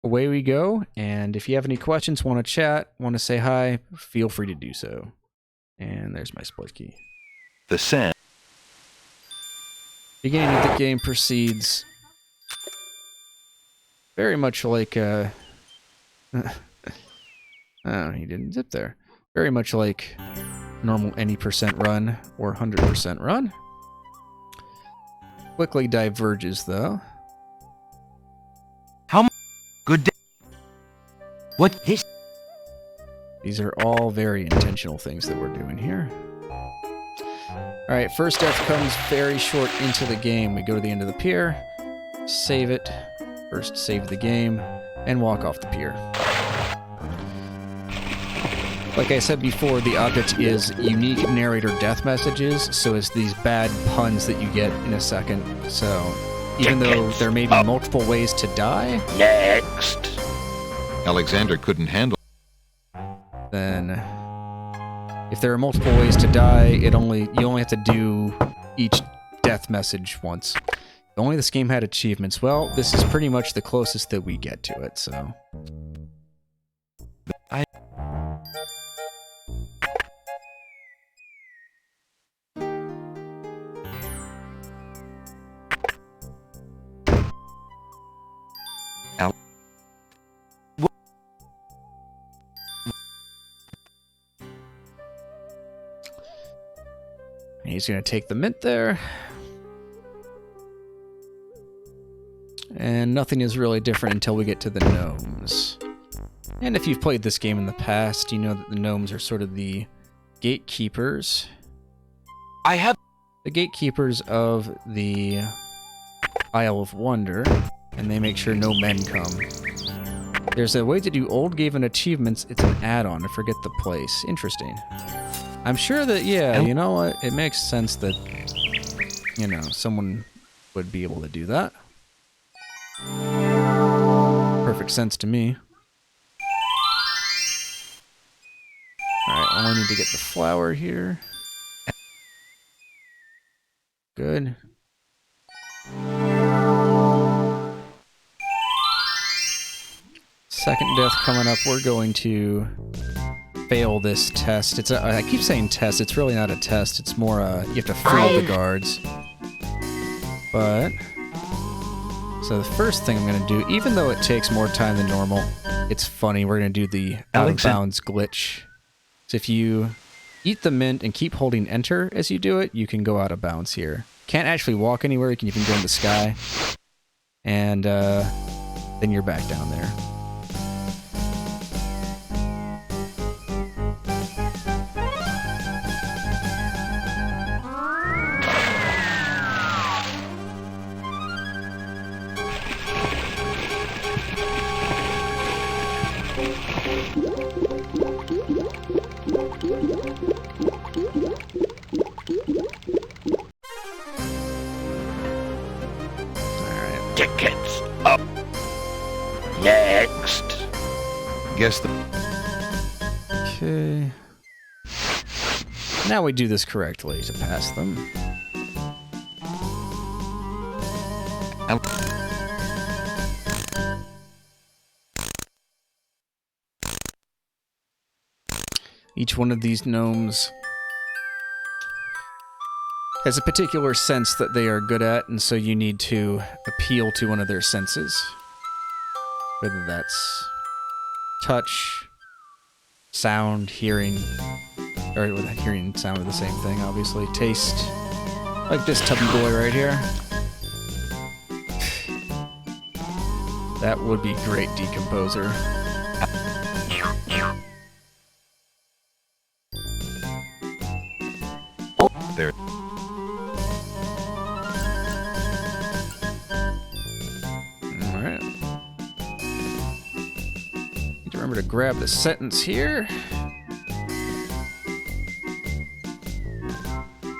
away we go. And if you have any questions, want to chat, want to say hi, feel free to do so. And there's my split key. The sand. Beginning of the game proceeds very much like oh, he didn't zip there. Very much like normal any percent run or 100% run. Quickly diverges though. How good day? What this? These are all very intentional things that we're doing here. Alright, first death comes very short into the game. We go to the end of the pier, save it, first save the game, and walk off the pier. Like I said before, the object is unique narrator death messages, so it's these bad puns that you get in a second. So, even though there may be multiple ways to die... Next! Alexander couldn't handle... Then... if there are multiple ways to die, you only have to do each death message once. If only this game had achievements. Well, this is pretty much the closest that we get to it, so... He's going to take the mint there. And nothing is really different until we get to the gnomes. And if you've played this game in the past, you know that the gnomes are sort of the gatekeepers. The gatekeepers of the Isle of Wonder, and they make sure no men come. There's a way to do old Gaven achievements. It's an add-on. I forget the place. Interesting. I'm sure that, yeah, you know what? It makes sense that, you know, someone would be able to do that. Perfect sense to me. Alright, I only need to get the flower here. Good. Second death coming up. We're going to fail this test. I keep saying test. It's really not a test. It's more you have to fool the guards. But so the first thing I'm going to do, even though it takes more time than normal, it's funny. We're going to do the out of bounds glitch. So if you eat the mint and keep holding enter as you do it, you can go out of bounds here. Can't actually walk anywhere. You can even go in the sky, and then you're back down there. Tickets up. Next. Guess the... Okay. Now we do this correctly to pass them. Each one of these gnomes has a particular sense that they are good at, and so you need to appeal to one of their senses. Whether that's touch, sound, hearing, or hearing and sound are the same thing, obviously. Taste, like this tubby boy right here. That would be great decomposer. There. Alright. Need to remember to grab the sentence here.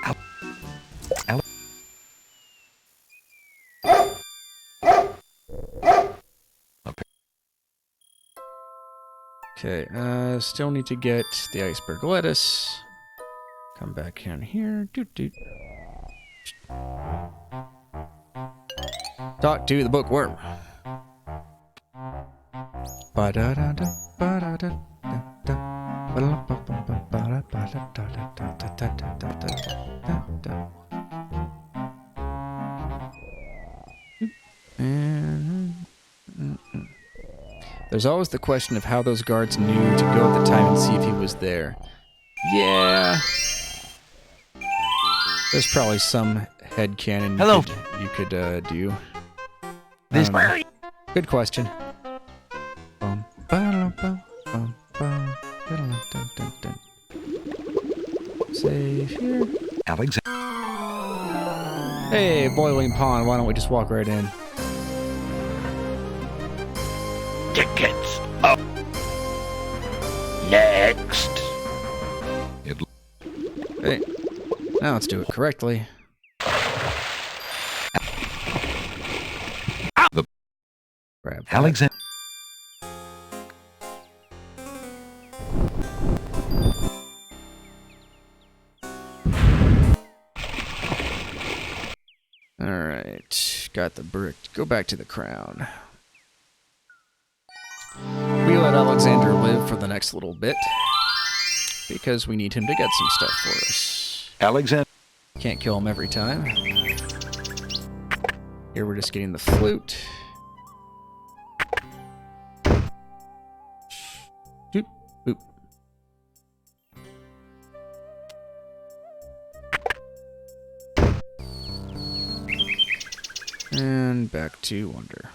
Ow. Ow. Okay, still need to get the iceberg lettuce. Come back down here. Doot doot. Talk to the bookworm. There's always the question of how those guards knew to go at the time and see if he was there. Yeah. There's probably some headcanon you could do. This Good question. Save here. Alexander. Hey, boiling pond. Why don't we just walk right in? tickets up. Next. Hey, now let's do it correctly. Grab that. Alexander. Alright, got the brick. Go back to the crown. We let Alexander live for the next little bit, because we need him to get some stuff for us. Alexander. Can't kill him every time. Here we're just getting the flute. Boop, boop. And back to Wonder.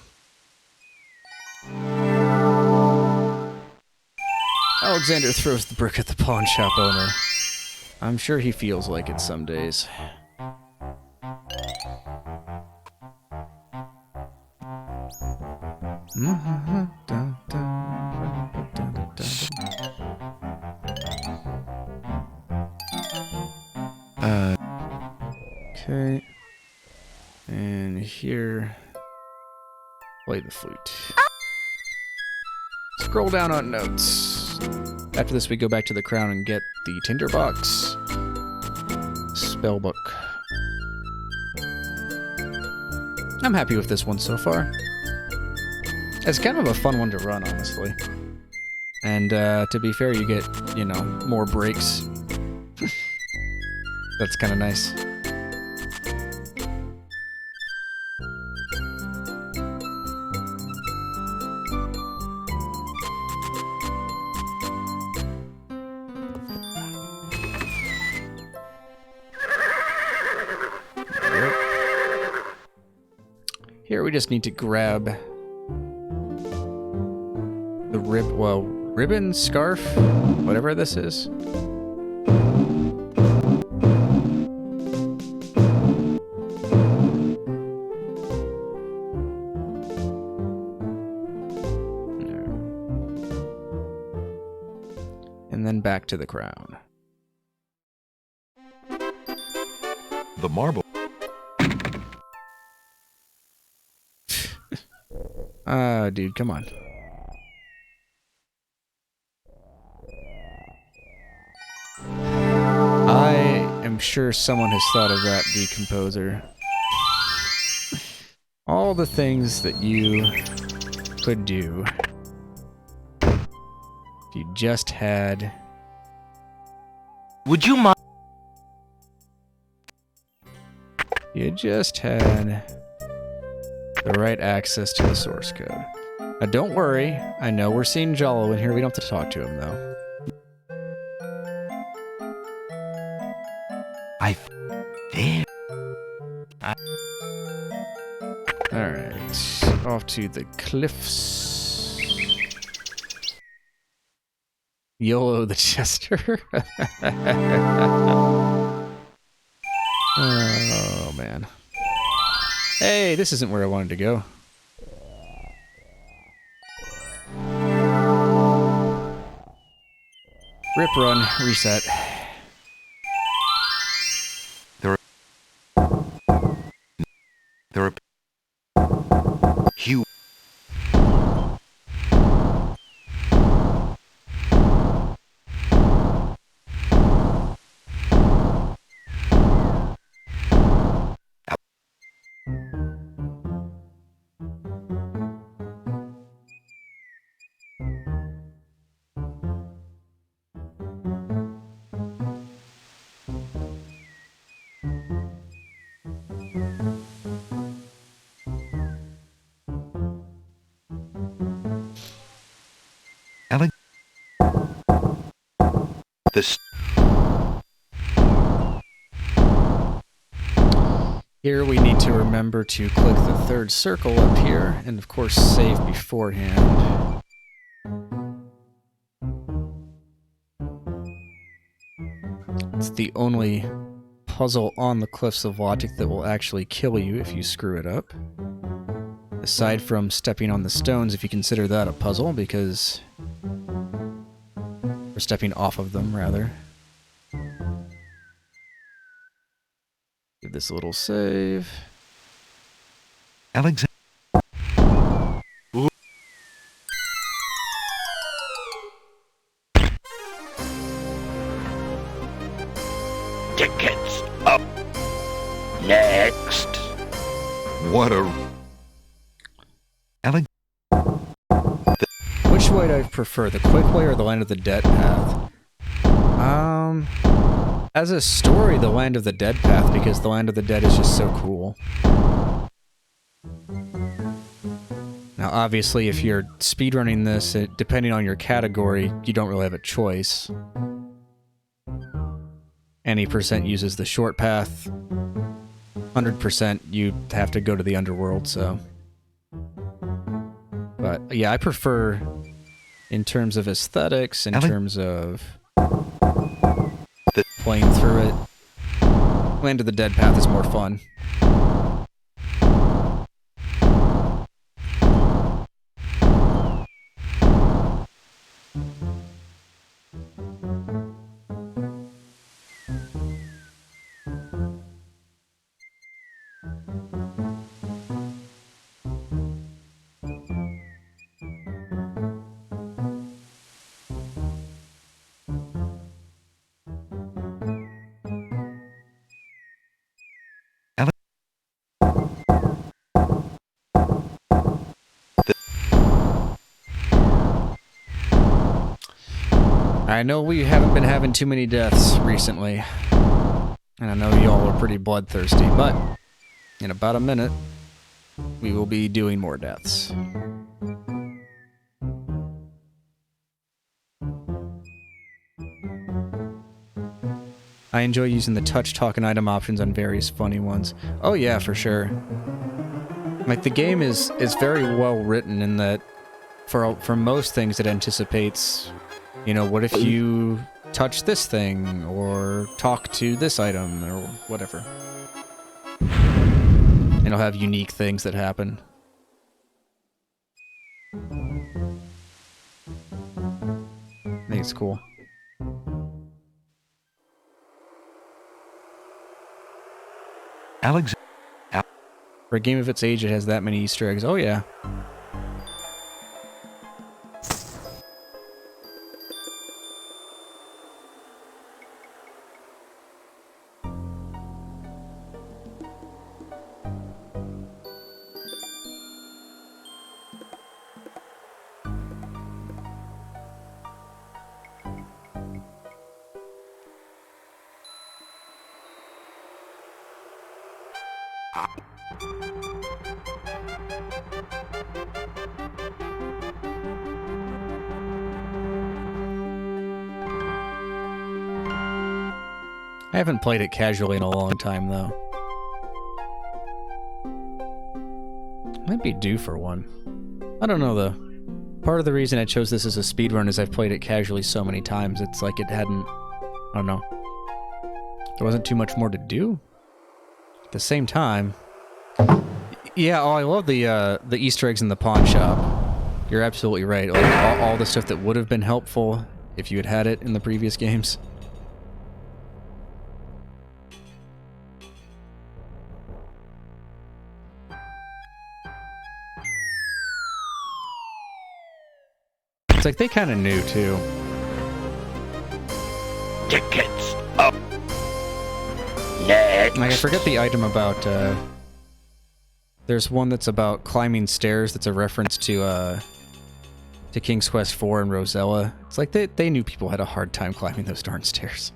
Alexander throws the brick at the pawn shop owner. I'm sure he feels like it some days. Okay. And here, play the flute. Scroll down on notes. After this, we go back to the crown and get the tinderbox. Spellbook. I'm happy with this one so far. It's kind of a fun one to run, honestly. And to be fair, you get, you know, more breaks. That's kind of nice. Here we just need to grab the ribbon, scarf, whatever this is. And then back to the crown. The marble. Dude, come on. I am sure someone has thought of that decomposer. All the things that you could do if you just had... Would you mind? You just had the right access to the source code. Now don't worry, I know we're seeing Jollo in here, we don't have to talk to him though. There. Alright, off to the cliffs. YOLO the Chester. Oh man. Hey, this isn't where I wanted to go. Rip, run, reset. There are Hugh. Here we need to remember to click the third circle up here, and of course save beforehand. It's the only puzzle on the Cliffs of Logic that will actually kill you if you screw it up. Aside from stepping on the stones, if you consider that a puzzle, because... Or stepping off of them, rather. Give this a little save. Alexander. Tickets up. Next. What a... Alex... Which way do I prefer, the quick way or the Land of the Dead path? As a story, the Land of the Dead path, because the Land of the Dead is just so cool. Now, obviously, if you're speedrunning this, depending on your category, you don't really have a choice. Any percent uses the short path. 100% you have to go to the underworld, so... But, yeah, I prefer, in terms of aesthetics, in terms of playing through it, Land of the Dead path is more fun. I know we haven't been having too many deaths recently, and I know y'all are pretty bloodthirsty, but in about a minute, we will be doing more deaths. I enjoy using the touch, talk, and item options on various funny ones. Oh yeah, for sure. Like, the game is very well written in that for most things it anticipates, you know, what if you touch this thing, or talk to this item, or whatever. And it'll have unique things that happen. I think it's cool. Alex... For a game of its age, it has that many Easter eggs. Oh yeah. I haven't played it casually in a long time, though. Might be due for one. I don't know, though. Part of the reason I chose this as a speedrun is I've played it casually so many times, it's like it hadn't... I don't know. There wasn't too much more to do. At the same time... Yeah, oh, I love the Easter eggs in the pawn shop. You're absolutely right. Like, all the stuff that would have been helpful if you had had it in the previous games. It's like they kind of knew, too. Tickets up. Next. Like, I forget the item about, there's one that's about climbing stairs that's a reference to King's Quest IV and Rosella. It's like they knew people had a hard time climbing those darn stairs.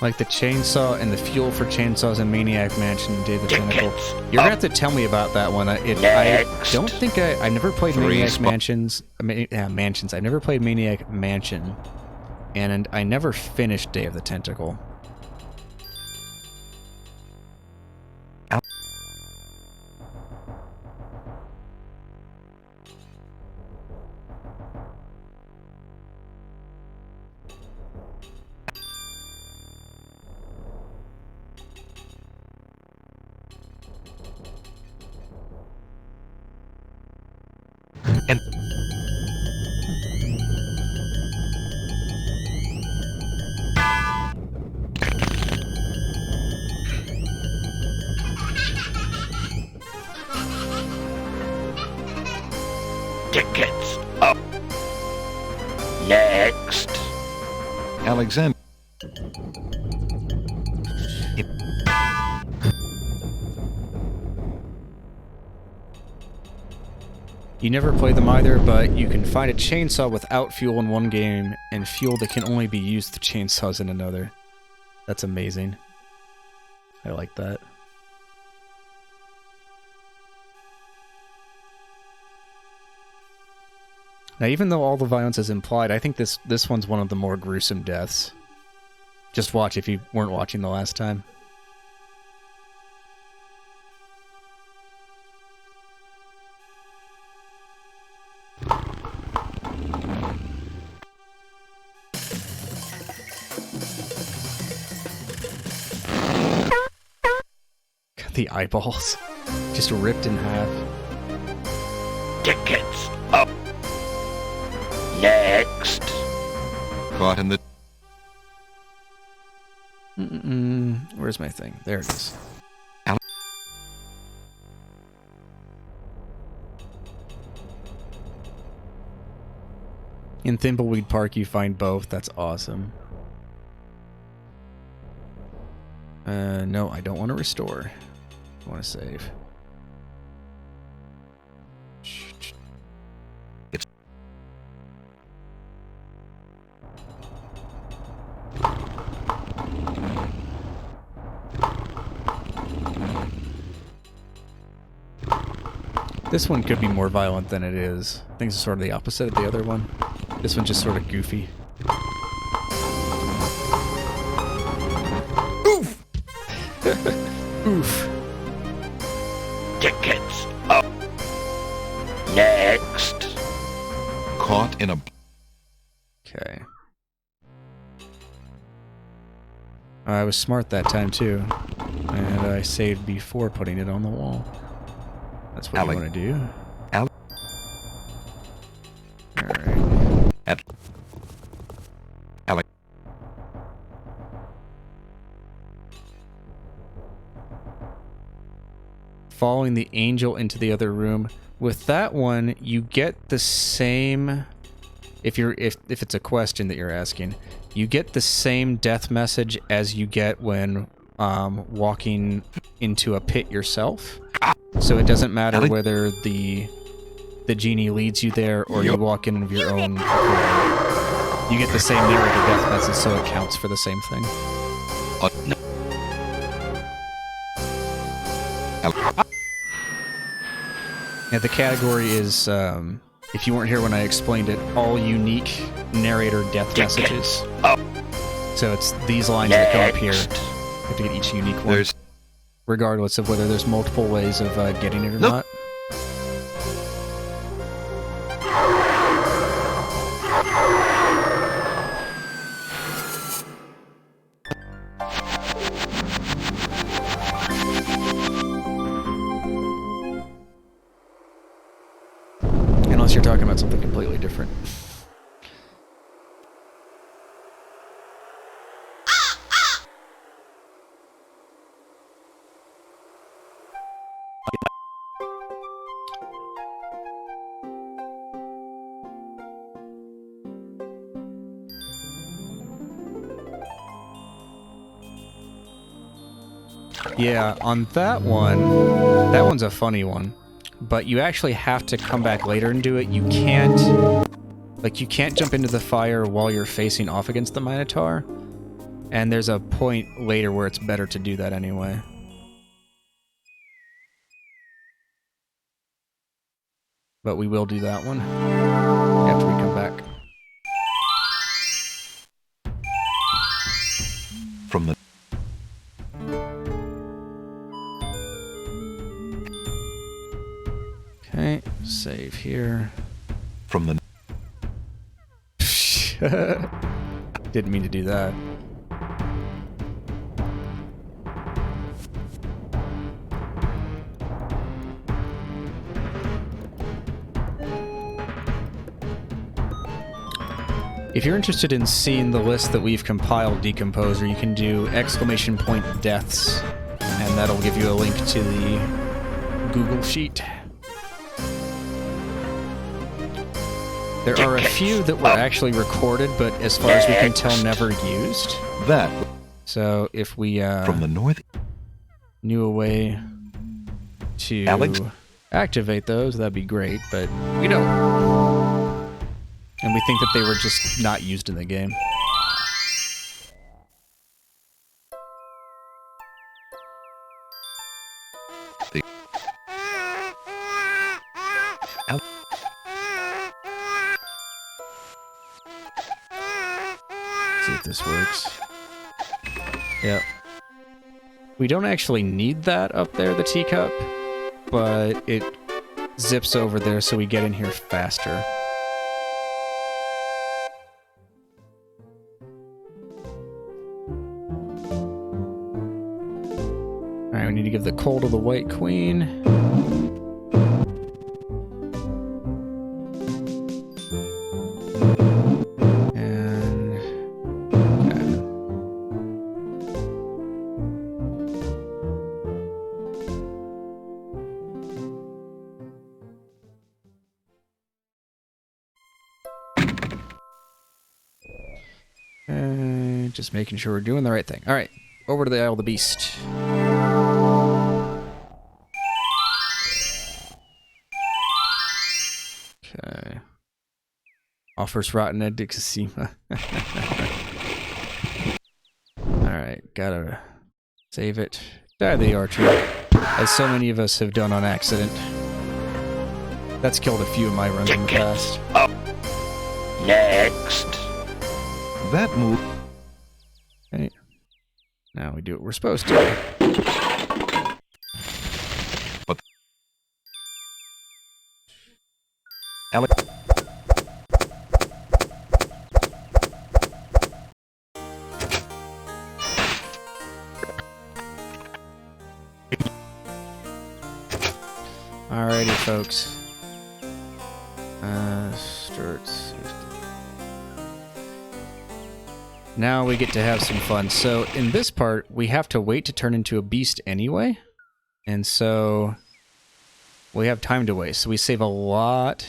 Like the chainsaw and the fuel for chainsaws in Maniac Mansion and Day of the Pinnacle. You're gonna have to tell me about that one. I don't think I've never played Maniac Mansions. Mansions. I've never played Maniac Mansion. and I never finished Day of the Tentacle. And tickets up. Next. Alexander. You never play them either, but you can find a chainsaw without fuel in one game, and fuel that can only be used with chainsaws in another. That's amazing. I like that. Now, even though all the violence is implied, I think this one's one of the more gruesome deaths. Just watch if you weren't watching the last time. The eyeballs just ripped in half. Tickets up. Next. Caught in the... Where's my thing? There it is. In Thimbleweed Park, you find both. That's awesome. No, I don't want to restore. I want to save. This one could be more violent than it is. I think it's sort of the opposite of the other one. This one's just sort of goofy. Oof! Oof. Tickets up. Next. Caught in a... Okay. I was smart that time too. And I saved before putting it on the wall. That's what you want to do. Alright. Following the angel into the other room. With that one, you get the same... If it's a question that you're asking, you get the same death message as you get when walking into a pit yourself. So it doesn't matter whether the genie leads you there or you walk in of your own. You get the same narrative death message, so it counts for the same thing. Yeah, the category is, if you weren't here when I explained it, all unique narrator death messages. So it's these lines that come up here. You have to get each unique one. Regardless of whether there's multiple ways of getting it or not. Unless you're talking about something completely different. Yeah, on that one's a funny one. But you actually have to come back later and do it. You can't jump into the fire while you're facing off against the Minotaur. And there's a point later where it's better to do that anyway. But we will do that one after we come back. From the Okay, save here. from the Didn't mean to do that. If you're interested in seeing the list that we've compiled, Decomposer, you can do !deaths, and that'll give you a link to the Google Sheet. There are a few that were actually recorded, but as far as we can tell, never used. that So if we from the north. knew a way to Alex? activate those, that'd be great, but we don't. And we think that they were just not used in the game. See if this works. Yep. We don't actually need that up there, the teacup, but it zips over there so we get in here faster. Alright, we need to give the coal to the White Queen. And... okay. Just making sure we're doing the right thing. Alright, over to the Isle of the Beast. Okay. Offers rotten Edixima. Alright, gotta save it. Die the archer, as so many of us have done on accident. That's killed a few of my runs in the past. Next. That move. Okay. Now we do what we're supposed to. But Alex. Alrighty, folks. Starts. Now we get to have some fun. So in this part, we have to wait to turn into a beast anyway. And so we have time to waste. So we save a lot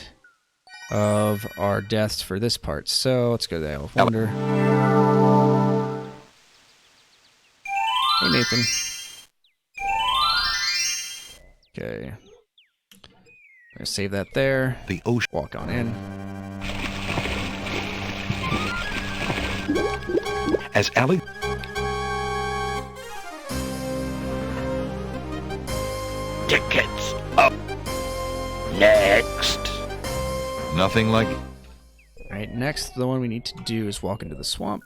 of our deaths for this part. So let's go to the Isle of Wonder. Hey, Nathan. Okay. I'm gonna save that there. The ocean. Walk on in. As Alex. Tickets up. Next. Nothing like. Alright, next, the one we need to do is walk into the swamp.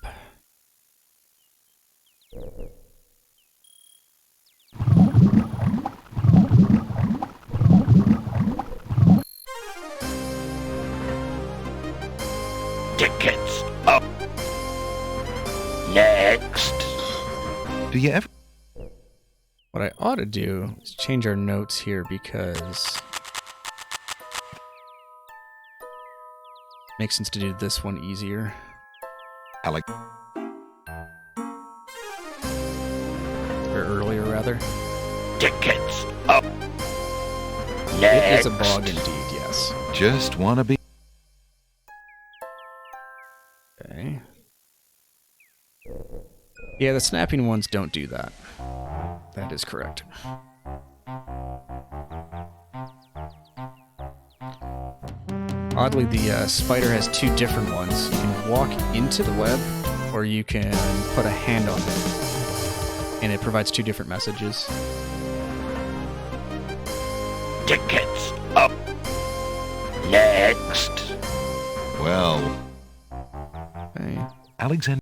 Tickets up. Next. Do you ever? What I ought to do is change our notes here because it makes sense to do this one easier. Alex. Or earlier, rather. Tickets up. It Next. is a bog indeed, yes. Just wanna be. Okay. Yeah, the snapping ones don't do that. That is correct. Oddly, the spider has two different ones. You can walk into the web, or you can put a hand on it. And it provides two different messages. Tickets up. Next. Well, Okay. Alexander.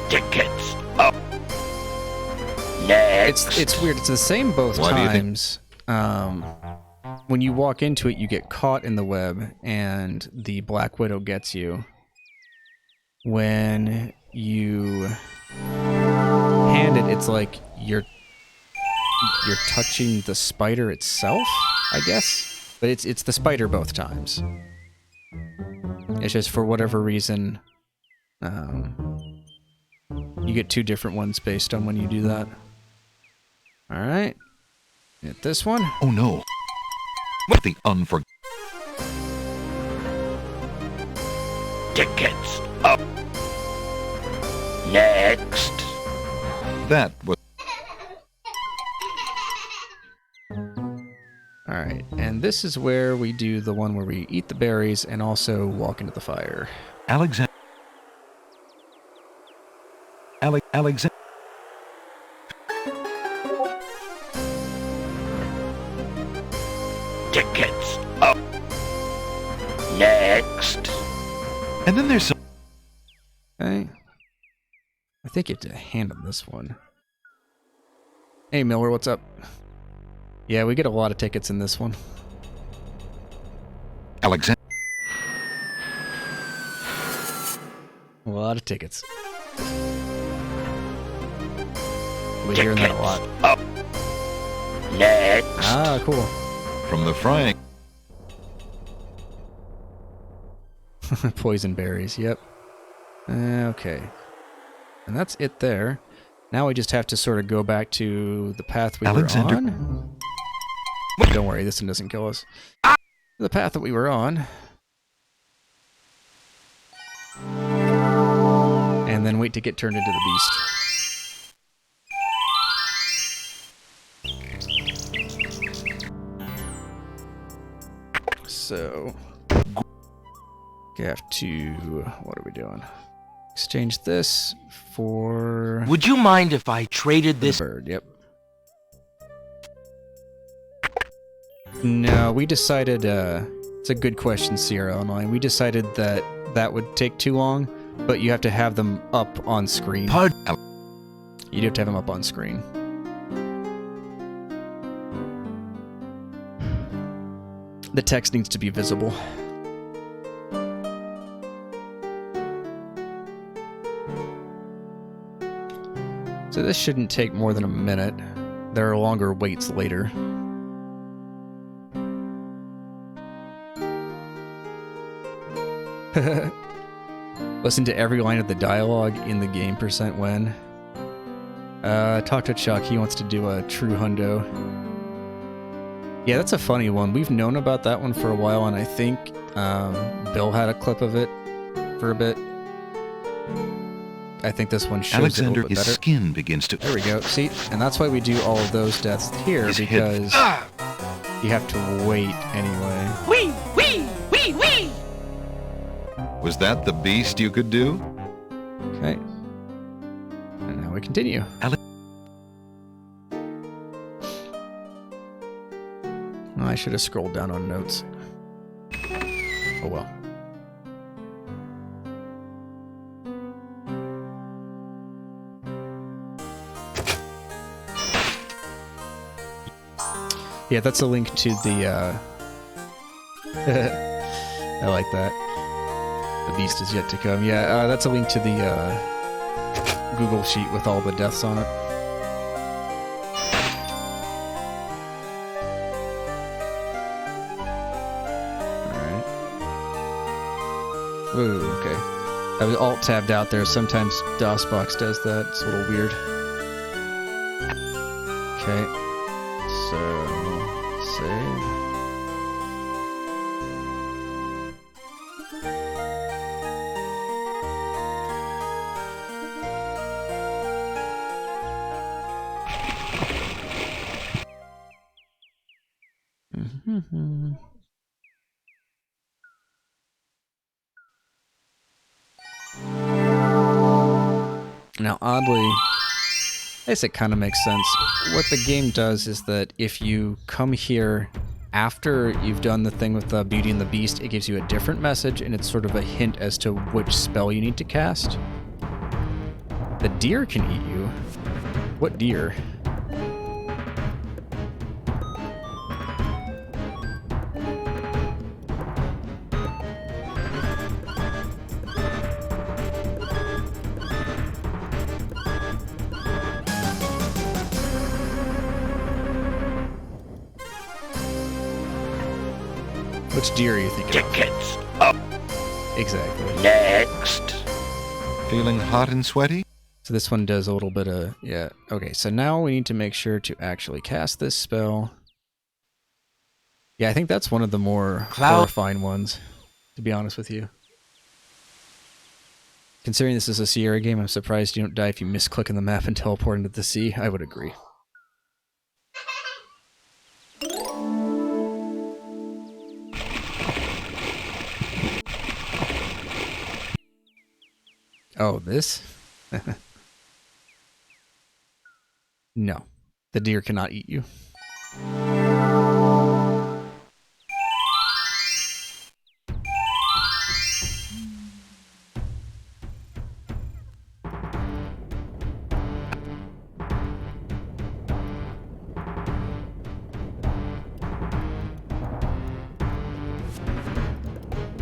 Tickets up. Next. It's weird. It's the same both Why do you think- times. When you walk into it, you get caught in the web, and the Black Widow gets you. When you hand it, it's like you're touching the spider itself, I guess. But it's the spider both times. It's just for whatever reason, you get two different ones based on when you do that. All right, get this one. Oh no. What the unforgettable? Tickets up. Next. That was All right, and this is where we do the one where we eat the berries and also walk into the fire. Alexander. Alexander. Tickets up. Next. And then there's some. Okay. I think you have to handle this one. Hey, Miller, what's up? Yeah, we get a lot of tickets in this one. Alexander. A lot of tickets. We're hearing that a lot. Up. Next. Ah, cool. From the frying. Poison berries, yep. Okay. And that's it there. Now we just have to sort of go back to the path we Alexander. were on. Don't worry, this one doesn't kill us. The path that we were on. And then wait to get turned into the beast. So, we have to, what are we doing? Exchange this for Would you mind if I traded the this? bird, yep. No, we decided, it's a good question, Sierra Online. We decided that that would take too long, but you have to have them up on screen. Pardon? You do have to have them up on screen. The text needs to be visible. So this shouldn't take more than a minute. There are longer waits later. Listen to every line of the dialogue in the game %when. Talk to Chuck, he wants to do a true hundo. Yeah, that's a funny one. We've known about that one for a while, and I think Bill had a clip of it for a bit. I think this one shows Alexander, it a little bit his better. skin begins to. There we go. See, and that's why we do all of those deaths here, His because head- you have to wait anyway. Wee, wee, wee, wee. Was that the beast you could do? Okay. And now we continue. Oh, I should have scrolled down on notes. Oh well. Yeah, that's a link to the, I like that. The beast is yet to come. Yeah, that's a link to the, Google Sheet with all the deaths on it. Alright. Ooh, okay. I was alt-tabbed out there. Sometimes DOSBox does that. It's a little weird. Okay. So, save. Now, oddly, I guess it kind of makes sense. What the game does is that if you come here after you've done the thing with Beauty and the Beast, it gives you a different message, and it's sort of a hint as to which spell you need to cast. The deer can eat you. What deer? Which deer are you thinking of? Tickets up. Exactly. Next. Feeling hot and sweaty? So this one does a little bit of... Yeah. Okay, so now we need to make sure to actually cast this spell. Yeah, I think that's one of the more horrifying ones, to be honest with you. Considering this is a Sierra game, I'm surprised you don't die if you misclick on the map and teleport into the sea. I would agree. Oh, this? No. The deer cannot eat you.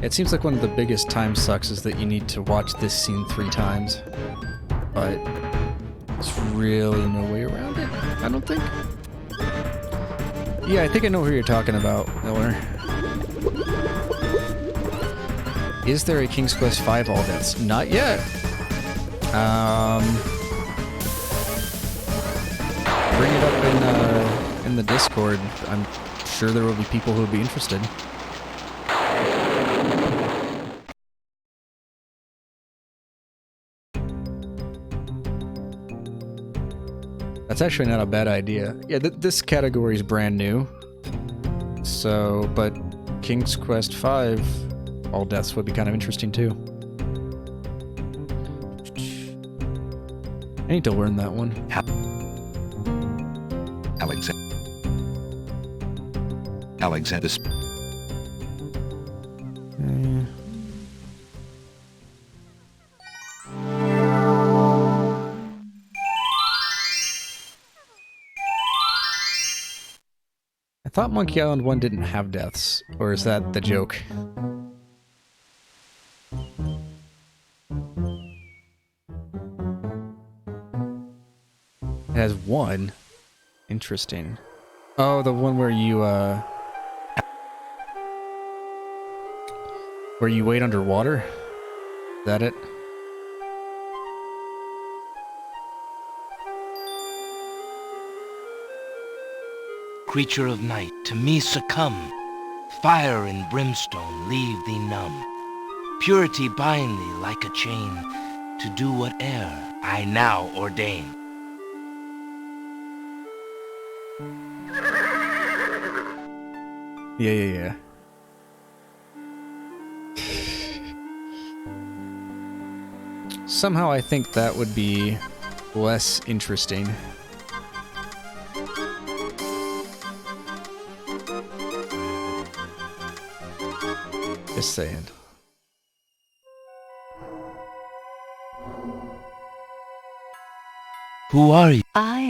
It seems like one of the biggest time sucks is that you need to watch this scene 3 times. But there's really no way around it, I don't think. Yeah, I think I know who you're talking about, Miller. Is there a King's Quest V All Deaths? Not yet. Bring it up in the Discord. I'm sure there will be people who will be interested. That's actually not a bad idea. Yeah, this category is brand new. So, but King's Quest V, All Deaths would be kind of interesting too. I need to learn that one. Alexander. I thought Monkey Island 1 didn't have deaths, or is that the joke? It has 1. Interesting. Oh, the one where you wait underwater? Is that it? Creature of night, to me succumb. Fire and brimstone leave thee numb. Purity bind thee like a chain, to do whate'er I now ordain. Yeah. Somehow I think that would be less interesting. Just saying. Who are you? I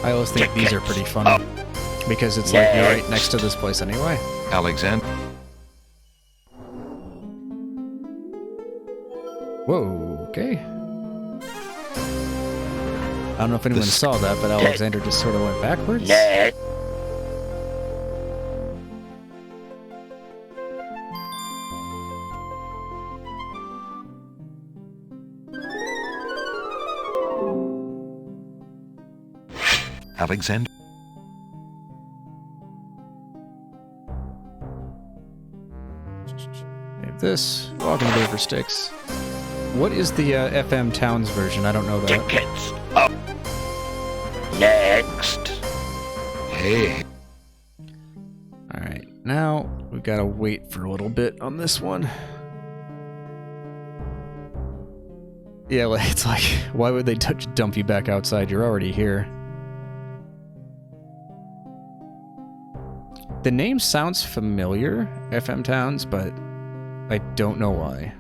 always think these are pretty funny. Because it's like you're right next to this place anyway. Alexander. Whoa, okay. I don't know if anyone saw that, but Alexander just sort of went backwards. Alexander. Save this. Walking to Beaver Sticks. What is the FM Towns version? I don't know that. Tickets up. Next. Hey. Alright, now we've got to wait for a little bit on this one. Yeah, well, it's like, why would they dump you back outside? You're already here. The name sounds familiar, FM Towns, but I don't know why.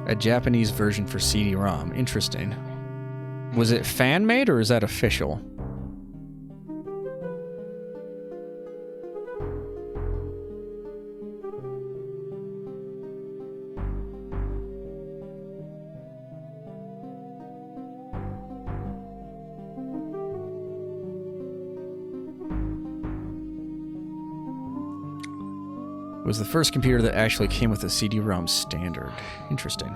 A Japanese version for CD-ROM. Interesting. Was it fan-made or is that official? It was the first computer that actually came with a CD-ROM standard. Interesting.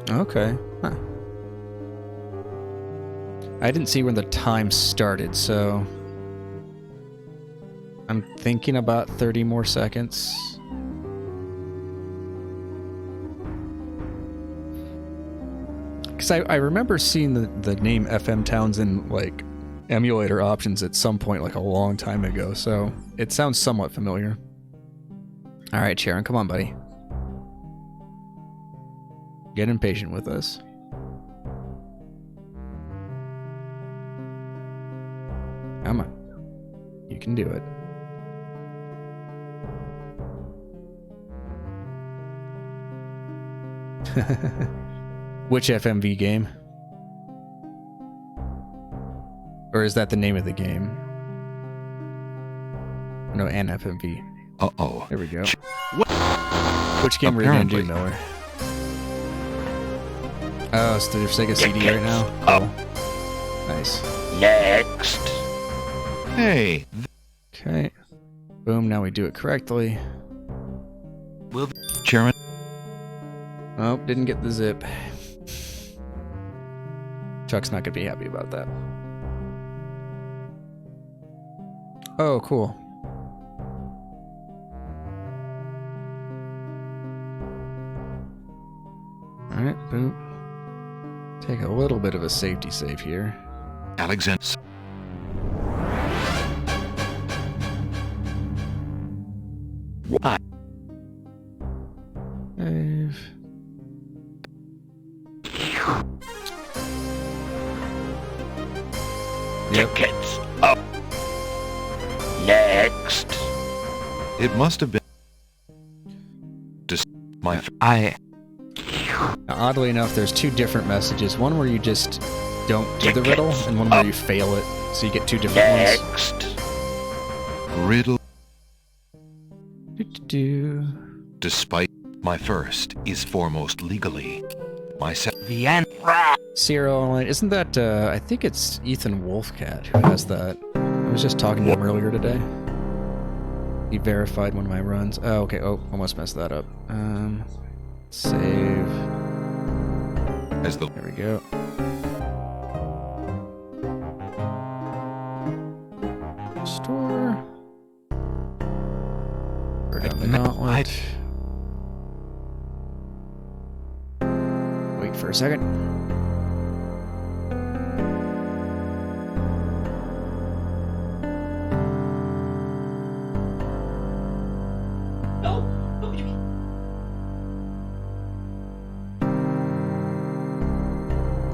Okay. Huh. I didn't see when the time started, so I'm thinking about 30 more seconds. Because I remember seeing the name FM Towns in, like, emulator options at some point, like a long time ago, so it sounds somewhat familiar. Alright, Sharon, come on, buddy. Get impatient with us. Come on. You can do it. Which FMV game? Or is that the name of the game? No, and FMV. Uh-oh. There we go. Which game were you going to do, Miller? Oh, it's through Sega CD right now? Cool. Nice. Next. Hey. Okay. Boom, now we do it correctly. Chairman? Oh, didn't get the zip. Chuck's not going to be happy about that. Oh, cool. Alright, boom. Take a little bit of a safety save here. Alexander. Save. Yep. Tickets up. Next. It must have been... my... Now, oddly enough, there's two different messages. One where you just don't do the riddle, and one where you fail it, so you get two different ones. Next. Riddle, Do. despite my first, is foremost legally. My The end. Serial Online. Isn't that, I think it's Ethan Wolfcat who has that. I was just talking to him earlier today. He verified one of my runs. Oh, okay. Oh, almost messed that up. Save. as the... There we go. Store. Burn down the gauntlet. Wait for a second.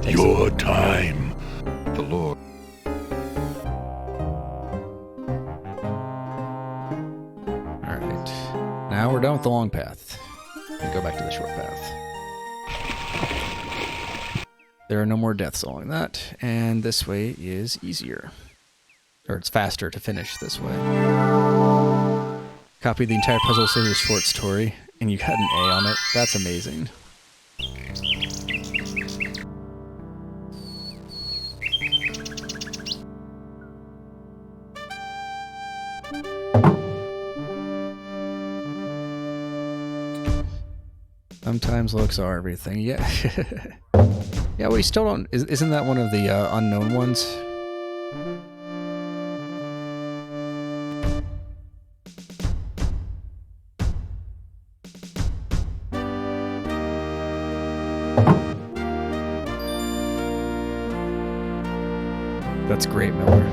Your time. The Lord. Alright. Now we're done with the long path. And go back to the short path. There are no more deaths along that, and this way is easier. Or it's faster to finish this way. Copy the entire Puzzle Scissors short story, and you got an A on it. That's amazing. Sometimes looks are everything. Yeah. Yeah, we still don't... Isn't that one of the unknown ones? That's great, Miller.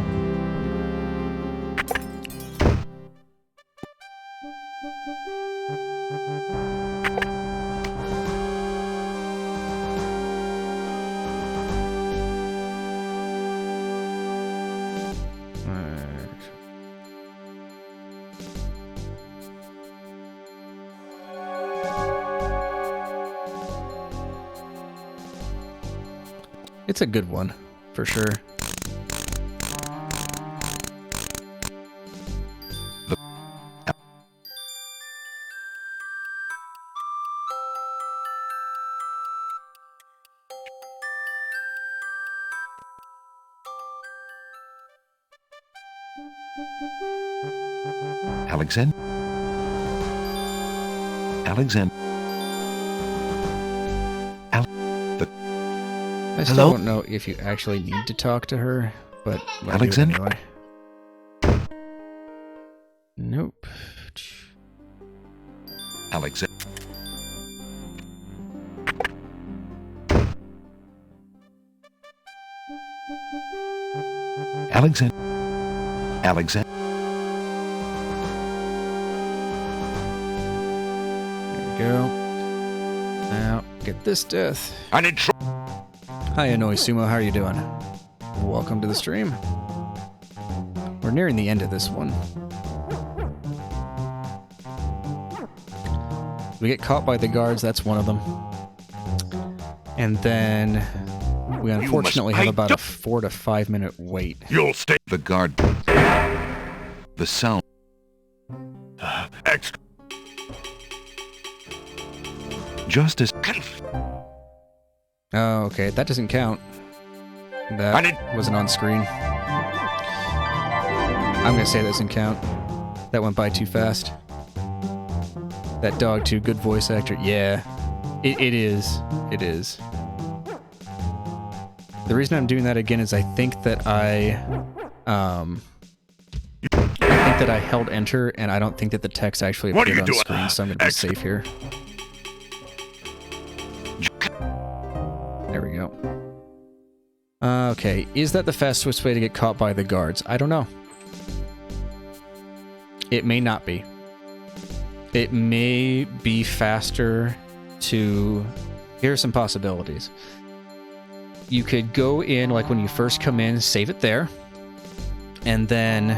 It's a good one, for sure. Alexander. I still Hello? don't know if you actually need to talk to her, but we'll do it Alexander? anyway. Nope. Alexander. Alexander. Alexander. There we go. Now, get this death. I need Hi, Anoi Sumo, how are you doing? Welcome to the stream. We're nearing the end of this one. We get caught by the guards, that's one of them. And then we unfortunately have about a 4 to 5 minute wait. You'll stay. The guard. The sound. Extra. Justice. Oh, okay, that doesn't count. That wasn't on screen. I'm gonna say that doesn't count. That went by too fast. That dog too, good voice actor. Yeah, it is. It is. The reason I'm doing that again is I think that I think that I held enter and I don't think that the text actually appeared on screen, so I'm gonna be safe here. There we go. Okay, is that the fastest way to get caught by the guards? I don't know. It may not be. It may be faster to... Here are some possibilities. You could go in, like when you first come in, save it there. And then...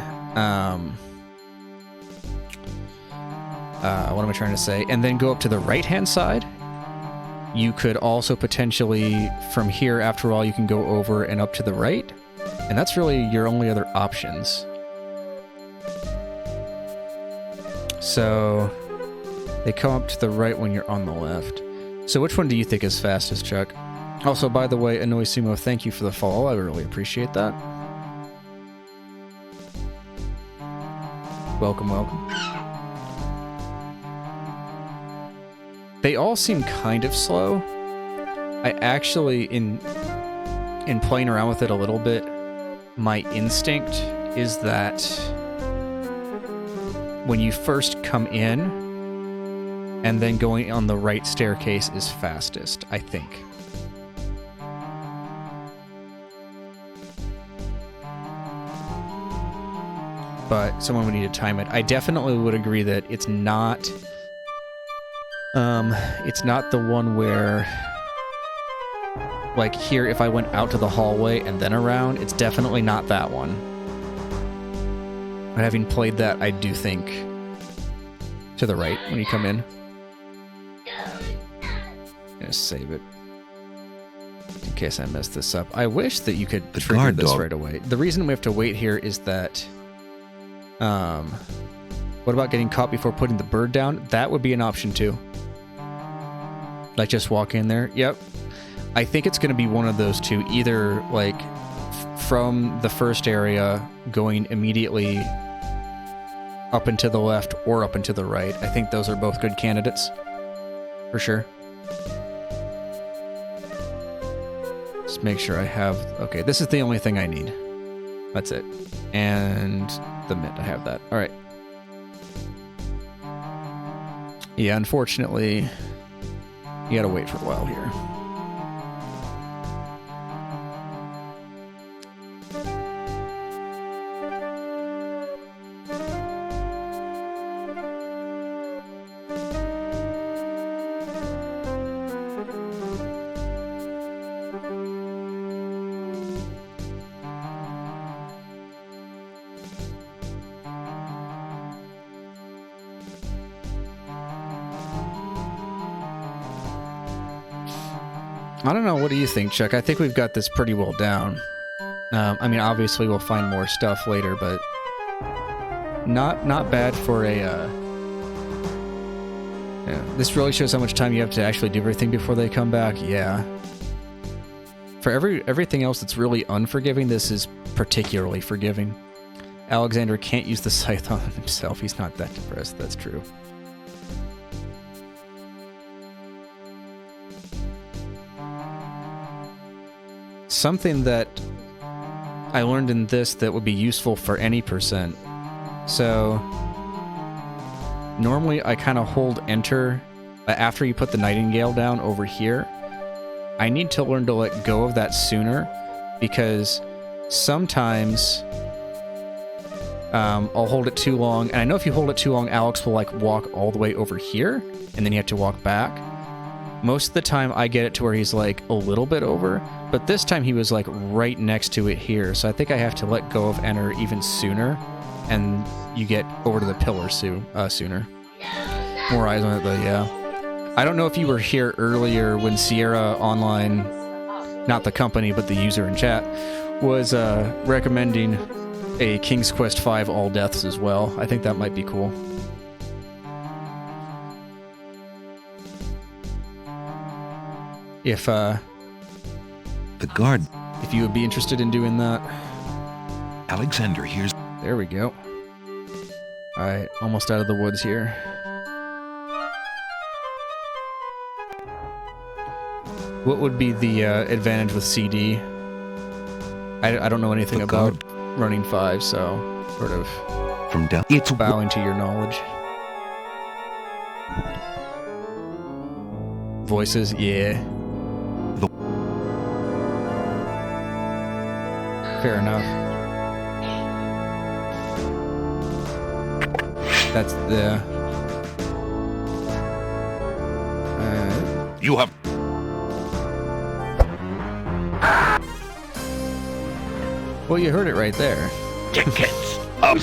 what am I trying to say? And then go up to the right-hand side. You could also potentially, from here, after all, you can go over and up to the right. And that's really your only other options. So, they come up to the right when you're on the left. So which one do you think is fastest, Chuck? Also, by the way, Anoi Sumo, thank you for the follow. I really appreciate that. Welcome, welcome. They all seem kind of slow. I actually, in playing around with it a little bit, my instinct is that when you first come in and then going on the right staircase is fastest, I think. But someone would need to time it. I definitely would agree that it's not the one where, like here, if I went out to the hallway and then around, it's definitely not that one. But having played that, I do think to the right when you come in. I'm gonna save it in case I mess this up. I wish that you could trigger this right away. The reason we have to wait here is that what about getting caught before putting the bird down? That would be an option too. Like just walk in there. Yep. I think it's going to be one of those two. Either like from the first area going immediately up and to the left or up and to the right. I think those are both good candidates. For sure. Just make sure I have... Okay, this is the only thing I need. That's it. And the mitt, I have that. All right. Yeah, unfortunately, you gotta wait for a while here. I don't know. What do you think, Chuck? I think we've got this pretty well down. I mean, obviously we'll find more stuff later, but not bad for a. Yeah. This really shows how much time you have to actually do everything before they come back. Yeah. For everything else that's really unforgiving, this is particularly forgiving. Alexander can't use the scythe on himself. He's not that depressed. That's true. Something that I learned in this that would be useful for any percent. So normally I kind of hold enter after you put the nightingale down over here. I need to learn to let go of that sooner, because sometimes I'll hold it too long, and I know if you hold it too long, Alex will like walk all the way over here, and then you have to walk back. Most of the time I get it to where he's like a little bit over, but this time he was like right next to it here, so I think I have to let go of enter even sooner, and you get over to the pillar sooner. More eyes on it though, yeah. I don't know if you were here earlier when Sierra Online, not the company, but the user in chat, was recommending a King's Quest V All Deaths as well. I think that might be cool. If The guard. If you would be interested in doing that. Alexander, here's... There we go. Alright, almost out of the woods here. What would be the advantage with CD? I don't know anything about running 5, so sort of from down. It's bowing to your knowledge. Voices, yeah. Fair enough. That's the... You have... Well, you heard it right there. Tickets up.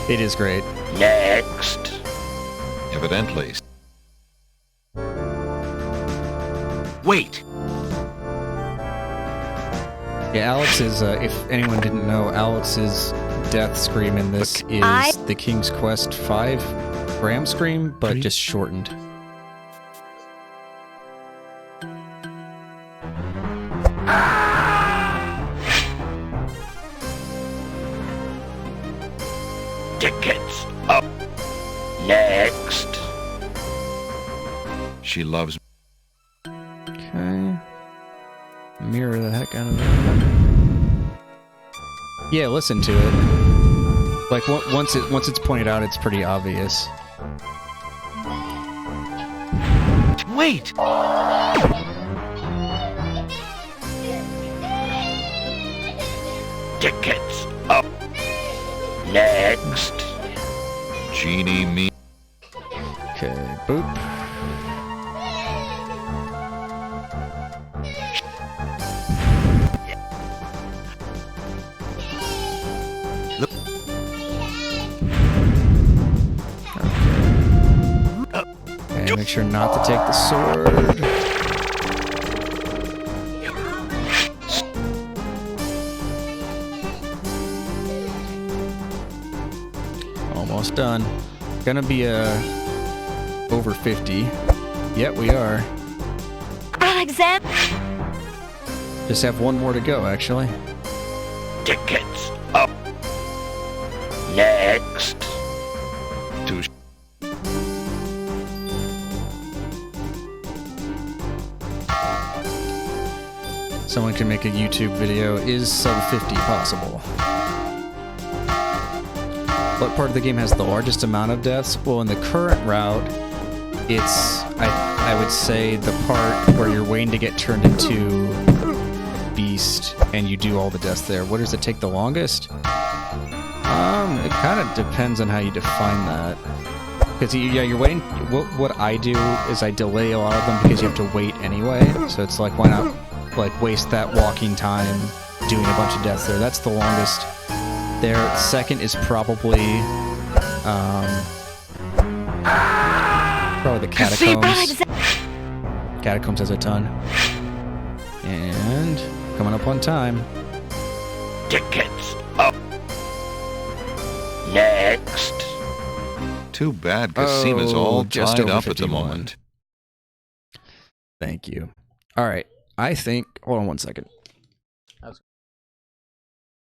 It is great. Next. Evidently. Wait. Yeah, Alex is, if anyone didn't know, Alex's death scream in this is the King's Quest V Ram scream, but just shortened. Tickets up. Next. She loves... Okay. Mirror the heck out of it. Yeah, listen to it. Like, once it's pointed out, it's pretty obvious. Wait! Tickets up. Next. Genie me... Okay, boop. Okay, make sure not to take the sword. Almost done. Gonna be over 50. Yep, we are. Alexander! Just have one more to go, actually. Tickets up. Next. To... Someone can make a YouTube video. Is sub 50 possible? What part of the game has the largest amount of deaths? Well, in the current route, it's, I would say, the part where you're waiting to get turned into a beast, and you do all the deaths there. What does it take the longest? It kind of depends on how you define that. Because, yeah, you're waiting... What I do is I delay a lot of them because you have to wait anyway. So it's like, why not, like, waste that walking time doing a bunch of deaths there? That's the longest... There, second is probably the catacombs. Catacombs has a ton. And coming up on time. Tickets up. Next. Too bad Casima's all just tied over up at the 51. moment. Thank you. All right. I think... Hold on one second.